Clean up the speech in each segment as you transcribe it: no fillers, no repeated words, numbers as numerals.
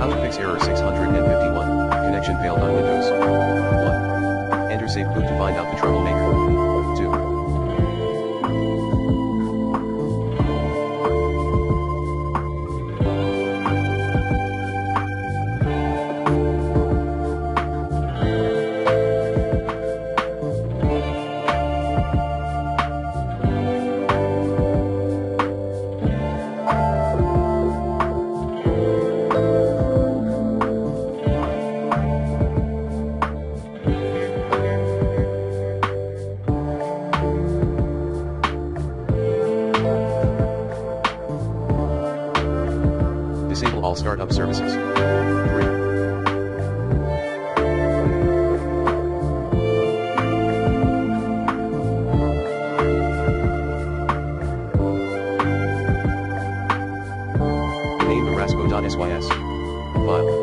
How to fix error 651, connection failed on Windows. 1. Enter safe boot to find out the troublemaker. 2. Disable all startup services. 3. Name the rasco.sys file.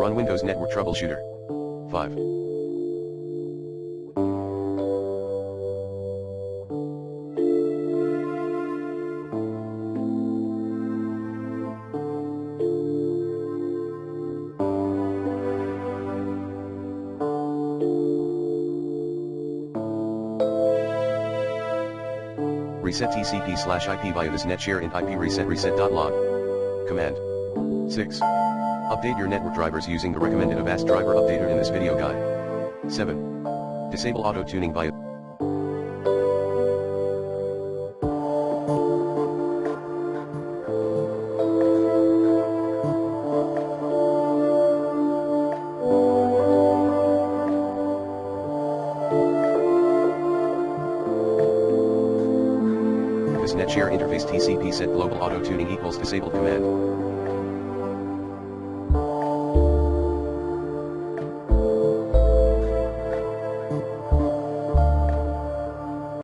Run Windows Network Troubleshooter. 5. Reset TCP/IP via this netshare int IP reset.log. Command. 6. Update your network drivers using the recommended Avast driver updater in this video guide. 7. Disable auto-tuning via this netshare interface TCP set global auto-tuning equals disabled command.